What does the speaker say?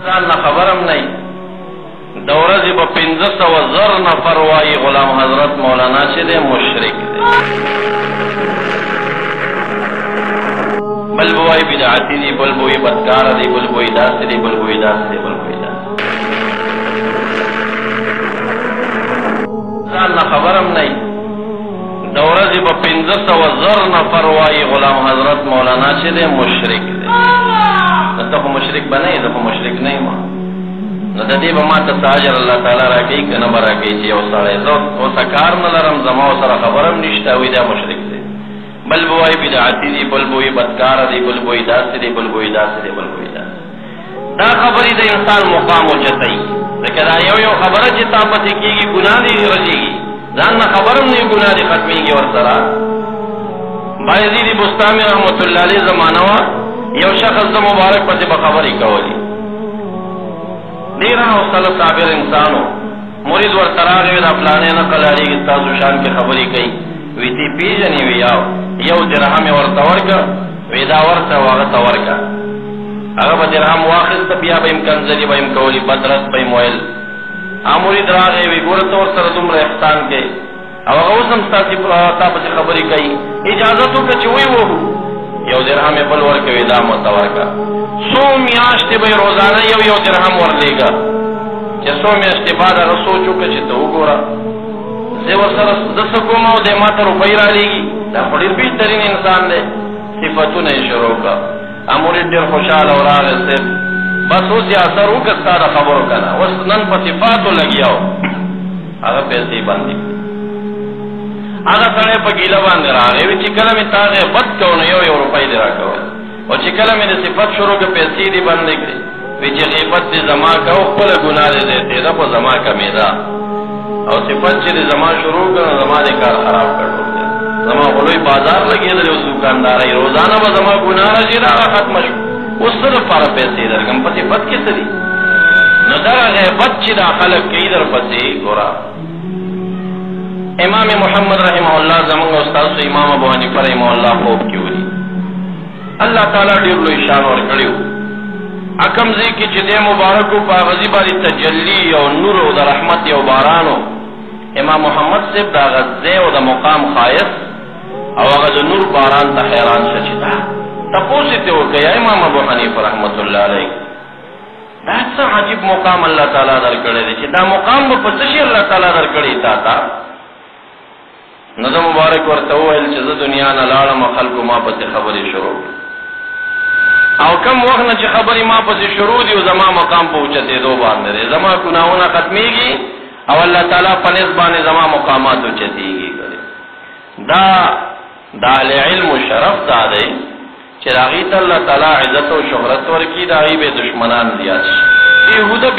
ځان نه خبرم نه د ورځې به 1500 نفر وایي غلام حضرت مولانا چې دی مشرک دی، بل به وایي بدعتي دی، بل به وایي بدکاره دی، بل به وایي داسې دی، بل به وایي داسې دی، بل به وایي داسې. ځان نه خبرم نه د ورځې به 1500 نفر وایي غلام حضرت مولانا چې دی مشرک دی. ته خو مشرک به نه یې، زه خو مشرک نه یم. نو د دې به ما ته څه اجر الله تعالی راکوي که نه به راکوي چې یو سړی زه اوسه کار نه لرم، زما ورسره خبره هم نشته، وایي دا مشرک دی، بل به وایي بدعتي دی، بل به وایي بدکاره دی، بل به وایي داسې دی، بل به وایي داسې دی، بل به وایي داسې. دا خبرې د انسان مقام اوچتوي، ځکه دا یو خبره چې تا پسې کېږي ګناه دې رسېږي، ځان نه خبر هم نه وي ګناه دې ختمېږي ورسره. بایزید بستامي رحمت الله علیه زمانه وه، یو شخص د مبارک پسې به خبرې کولې، ډېر حوصله صابر انسان و. مرید ورته راغی وی دا فلانی نقل اړېږي ستاسو شان کې خبرې کوي، وی تی پېژنې؟ وی یو درهم یې ورته ورکړه، وی دا ورته و هغه ته ورکړه. هغه به درهم واخېسته، بیا به یې کنځلې به یې کولې، بدرس به یې ویل. مرید راغی وی ګوره ته ورسره دومره احسان کوې او هغه اوس هم تا پسې خبرې کوي، اجازت وکړه چې ویې وهو. یو درهم یې بل ورکوي، دا مو ته ورکړه. څو میاشتې به یې روزانه یو درهم ورلېږه، چې څو میاشتې بعد هغه سوچ وکړه چې ته وګوره زه ورسره زه څه کوم او دی ما ته روپۍ رالېږي، دا خو ډېر بهترین انسان دی. صفتونه یې شروع کړه. مرید ډېر خوشحاله او راغی صاحب بس اوس یې اثر وکړه ستا د خبرو که نه، اوس نن په صفاتو لګیا و. هغه پیسې بندې کړې. هغه سړی په ګیله باندې راغی، وی چې کله مې تا غیبت کوو نو یو روپۍ دې راکول، او چې کله مې د صفت شروع کړه پیسې دې بندې کړې. وی چې غیبت دې زما کوو خپله ګناه دې زیاتېده خو زما کمېده، او صفت چې دې زما شروع کړه نو زما دې کار خراب کړ. زما خو لوی بازار لګېدلی اوس دوکاندارۍ، روزانه به زما ګناه راځي، هغه ختمه شو. اوس څه دپاره پیسې درکړم؟ په صفت کې څه دي؟ نو دغه غیبت چې دا خلک کوي درپسې ګوره. امام محمد رحمه الله زمونږ استاد امام ابو حنیفه رحمه الله خوب کې ولي الله تعالی ډېر لوی شان ورکړی و. کوم ځای کې چې دی مبارکو په هغه ځای باندې تجلي او نور او د رحمت یو باران و. امام محمد صاحب د هغه ځای او د مقام ښایست او هغه د نور باران ته حیران شه چې دا تپوس یې ترې وکړه یا امام ابو حنیفه رحمت الله علیه دا څه عجیب مقام الله تعالی درکړی دی چې دا مقام به په څه شي الله تعالی درکړی تا ته؟ نو د مبارک ورته وویل چې زه دنیا نه لاړم خلکو ما پسې خبرې شروع او کم وخت نه چې خبرې ما پسې شروع دي او زما مقام په اوچتېدو باندې دی، زما ګناهونه ختمېږي او الله تعالی په نسب باندې زما مقامات اوچتېږي. دا د علم شرف دا دی چې د هغې ته الله تعالی عزت او شهرت ورکړي، د هغې به دشمنان زیات شي. بېهوده